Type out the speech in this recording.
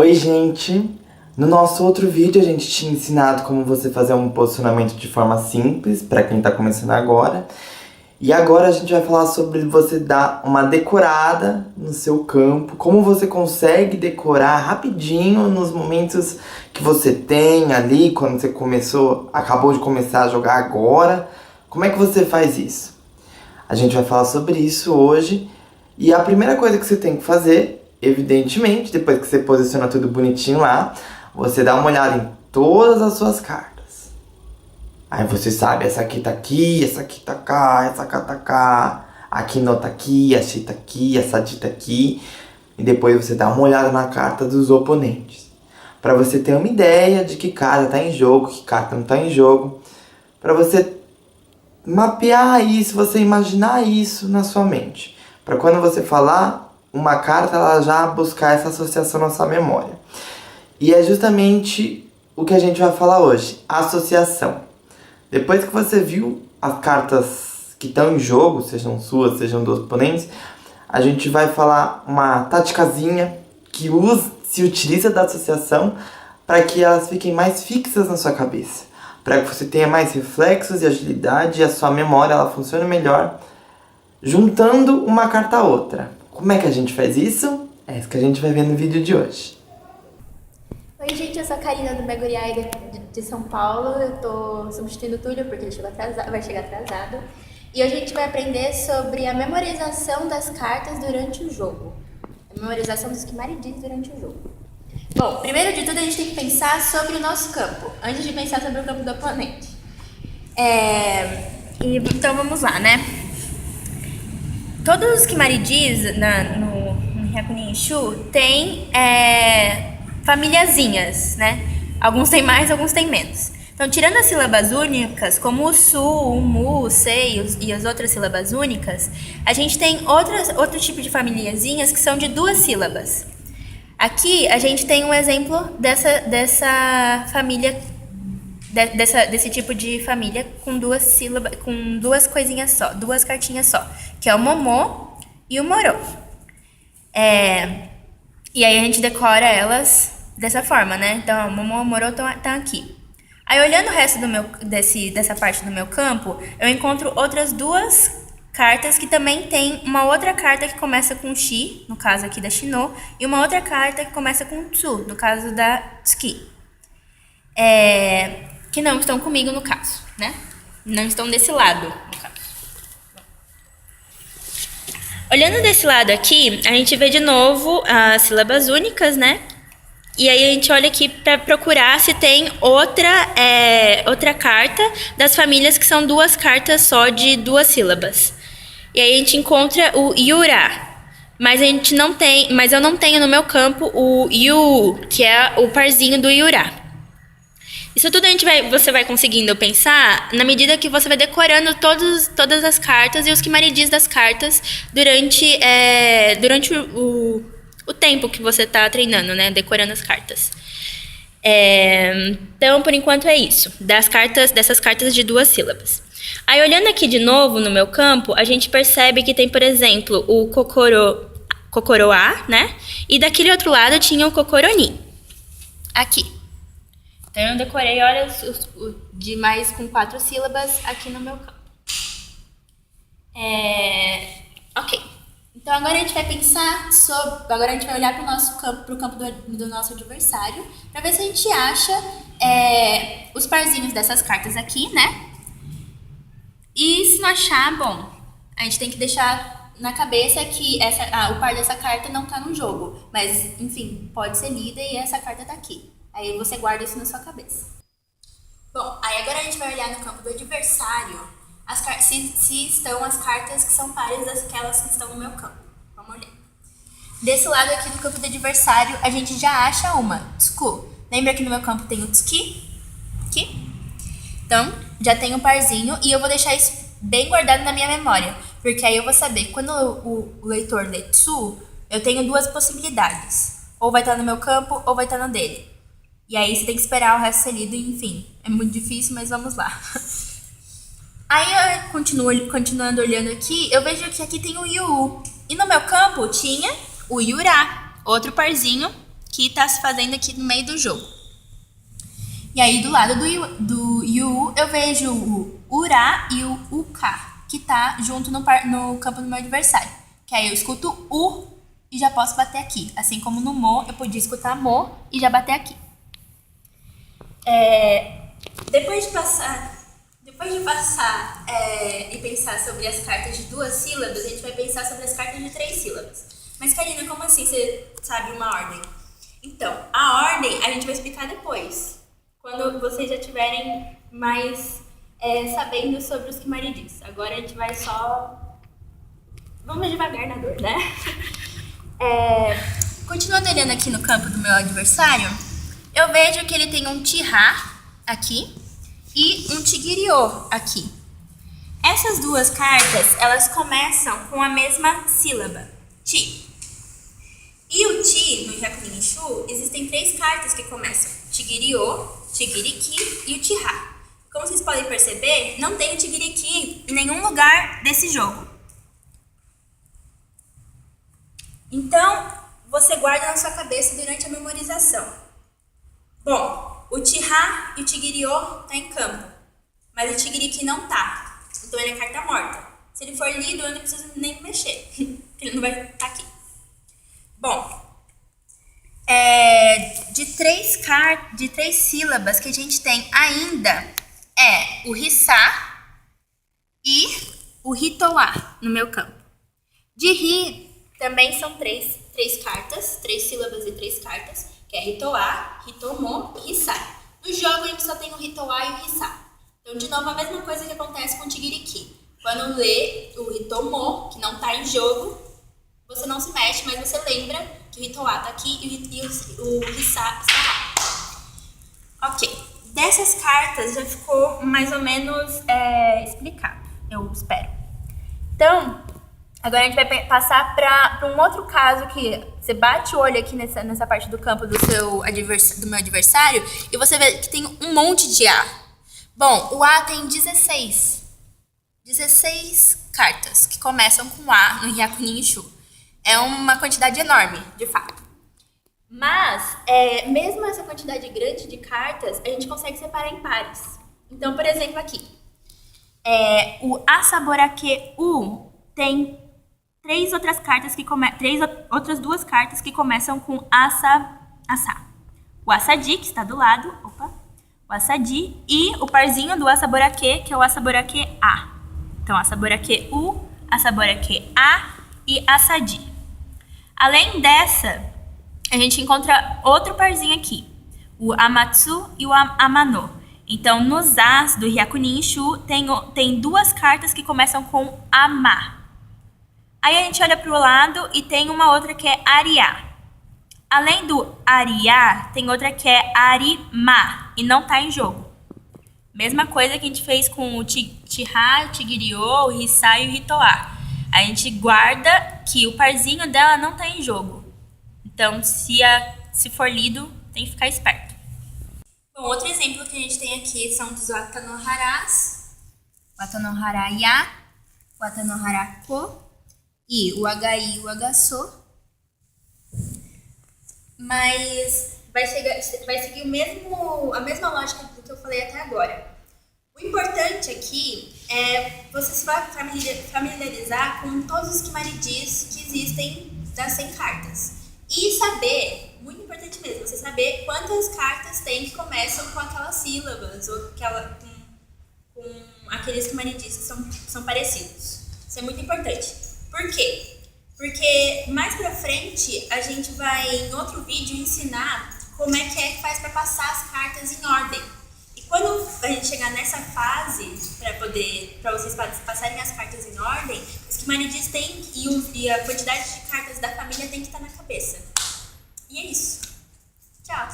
Oi, gente! No nosso outro vídeo a gente tinha ensinado como você fazer um posicionamento de forma simples para quem tá começando agora. E agora a gente vai falar sobre você dar uma decorada no seu campo, como você consegue decorar rapidinho nos momentos que você tem ali, quando você acabou de começar a jogar agora. Como é que você faz isso? A gente vai falar sobre isso hoje. E a primeira coisa que você tem que fazer, evidentemente, depois que você posiciona tudo bonitinho lá, você dá uma olhada em todas as suas cartas. Aí você sabe, essa aqui tá aqui, essa aqui tá cá, essa cá tá cá, aqui não tá aqui, essa tá aqui, essa dita aqui. E depois você dá uma olhada na carta dos oponentes. Pra você ter uma ideia de que carta tá em jogo, que carta não tá em jogo. Pra você mapear isso, você imaginar isso na sua mente. Pra quando você falar uma carta, ela já buscar essa associação na sua memória. E é justamente o que a gente vai falar hoje, associação. Depois que você viu as cartas que estão em jogo, sejam suas, sejam dos oponentes, a gente vai falar uma táticazinha que se utiliza da associação para que elas fiquem mais fixas na sua cabeça. Para que você tenha mais reflexos e agilidade e a sua memória ela funcione melhor, juntando uma carta a outra. Como é que a gente faz isso? É isso que a gente vai ver no vídeo de hoje. Oi, gente, eu sou a Karina do Meguriai de São Paulo. Eu tô substituindo o Túlio porque ele vai chegar atrasado. E hoje a gente vai aprender sobre a memorização das cartas durante o jogo. A memorização dos Kimari-Jis durante o jogo. Bom, primeiro de tudo a gente tem que pensar sobre o nosso campo, antes de pensar sobre o campo do oponente. Então vamos lá, né? Todos os Kimari-Jis no Hyakunin Shu tem famíliazinhas, né? Alguns têm mais, alguns têm menos. Então, tirando as sílabas únicas, como o Su, o Mu, o Sei e as outras sílabas únicas, a gente tem outro tipo de famíliazinhas que são de 2 sílabas. Aqui, a gente tem um exemplo dessa família, desse tipo de família com 2 sílabas, com 2 coisinhas só, 2 cartinhas só, que é o Momo e o Moro. E aí a gente decora elas dessa forma, né? Então, o Momo e o Moro estão aqui. Aí, olhando o resto dessa parte do meu campo, eu encontro outras 2 cartas que também tem uma outra carta que começa com Shi, no caso aqui da Shino, e uma outra carta que começa com Tsu, no caso da Tsuki. Que não estão comigo no caso, né? Não estão desse lado, no caso. Olhando desse lado aqui, a gente vê de novo as sílabas únicas, né? E aí a gente olha aqui para procurar se tem outra carta das famílias que são 2 cartas só de 2 sílabas. E aí a gente encontra o Yura, mas eu não tenho no meu campo o Yu, que é o parzinho do Yura. Isso tudo você vai conseguindo pensar na medida que você vai decorando todas as cartas e os Kimari-Jis das cartas durante o tempo que você está treinando, né? Decorando as cartas. Então, por enquanto é isso. Dessas cartas de 2 sílabas. Aí, olhando aqui de novo no meu campo, a gente percebe que tem, por exemplo, o Kokoro-a, né? E daquele outro lado tinha o Kokoro-ni. Aqui. Então, eu decorei, olha, de mais com 4 sílabas aqui no meu campo. Ok. Então, agora a gente vai pensar agora a gente vai olhar para o campo do nosso adversário, para ver se a gente acha os parzinhos dessas cartas aqui, né? E se não achar, bom, a gente tem que deixar na cabeça que o par dessa carta não tá no jogo. Mas, enfim, pode ser lida e essa carta tá aqui. Aí você guarda isso na sua cabeça. Bom, aí agora a gente vai olhar no campo do adversário se estão as cartas que são pares daquelas que estão no meu campo. Vamos olhar. Desse lado aqui do campo do adversário, a gente já acha uma, Tsuku. Lembra que no meu campo tem o Tsuki? Aqui. Então, já tem um parzinho e eu vou deixar isso bem guardado na minha memória. Porque aí eu vou saber, quando o leitor lê Tsu, eu tenho 2 possibilidades. Ou vai estar no meu campo, ou vai estar no dele. E aí você tem que esperar o resto ser lido, enfim. É muito difícil, mas vamos lá. Aí, continuando olhando aqui, eu vejo que aqui tem o Yu. E no meu campo tinha o Yura, outro parzinho que tá se fazendo aqui no meio do jogo. E aí, do lado do Yu, eu vejo o Ura e o Uka, que tá junto no campo do meu adversário. Que aí eu escuto U e já posso bater aqui. Assim como no Mo, eu podia escutar Mo e já bater aqui. Depois de passar e pensar sobre as cartas de 2 sílabas, a gente vai pensar sobre as cartas de 3 sílabas. Mas, Karina, como assim você sabe uma ordem? Então, a ordem a gente vai explicar depois, quando vocês já tiverem mais sabendo sobre os Kimaridis. Agora a gente vai só... Vamos devagar na dor, né? Continuando olhando aqui no campo do meu adversário, eu vejo que ele tem um Tihá aqui e um Tigiriô aqui. Essas 2 cartas, elas começam com a mesma sílaba, Ti. E o Ti, no Hyakunin Shu, existem 3 cartas que começam, Tigiriô, Tigiriki e o Tihá. Como vocês podem perceber, não tem o Tigiriki em nenhum lugar desse jogo. Então, você guarda na sua cabeça durante a memorização. Bom, o Tihá e o Tigiriô tá em campo, mas o Tigiriki não tá. Então ele é carta morta. Se ele for lido, eu não preciso nem mexer, porque ele não vai estar aqui. Bom, de 3 sílabas que a gente tem ainda o Hissá e o Hitoá no meu campo. De Ri também são 3 cartas, 3 sílabas e 3 cartas, que é Hitoá, Hitomo e Hissá. No jogo a gente só tem o Hitoá e o Hissá. Então, de novo, a mesma coisa que acontece com o Tigiriki. Quando lê o Hitomo, que não está em jogo, você não se mexe, mas você lembra que o Hitoá está aqui e o Hissá está lá. Ok. Dessas cartas já ficou mais ou menos explicado, eu espero. Então, agora a gente vai passar para um outro caso que você bate o olho aqui nessa parte do campo do meu adversário e você vê que tem um monte de A. Bom, o A tem 16 cartas que começam com A no Hyakunin Shu. É uma quantidade enorme, de fato. Mas, mesmo essa quantidade grande de cartas, a gente consegue separar em pares. Então, por exemplo, aqui. O Asaborake U tem 3 outras 2 cartas que começam com Asa. O Asadi, que está do lado. O Asadi e o parzinho do Asaborake, que é o Asaborake A. Então, Asaborake U, Asaborake A e Asadi. Além dessa, a gente encontra outro parzinho aqui, o Amatsu e o Amano. Então, nos As do Hyakunin Shu, tem 2 cartas que começam com Ama. Aí a gente olha para o lado e tem uma outra que é Ariá. Além do Ariá, tem outra que é Arima e não está em jogo. Mesma coisa que a gente fez com o Tihá, o Tigiriô, o Hissá e o Hitoá. A gente guarda que o parzinho dela não está em jogo. Então, se for lido, tem que ficar esperto. Bom, outro exemplo que a gente tem aqui são os Watanoharás, Watanoharaya, Watanoharako e o HI e o HSO. Mas vai seguir a mesma lógica do que eu falei até agora. O importante aqui é você se familiarizar com todos os Kimaridis que existem das 100 cartas. E saber, muito importante mesmo, você saber quantas cartas tem que começam com aquelas sílabas ou com aqueles Kimaridis que são parecidos. Isso é muito importante. Por quê? Porque mais pra frente a gente vai, em outro vídeo, ensinar como é que faz para passar as cartas em ordem. E quando a gente chegar nessa fase, para vocês passarem as cartas em ordem, os Kimaridis têm e a quantidade de cartas da família tem que estar na cabeça. E é isso. Tchau!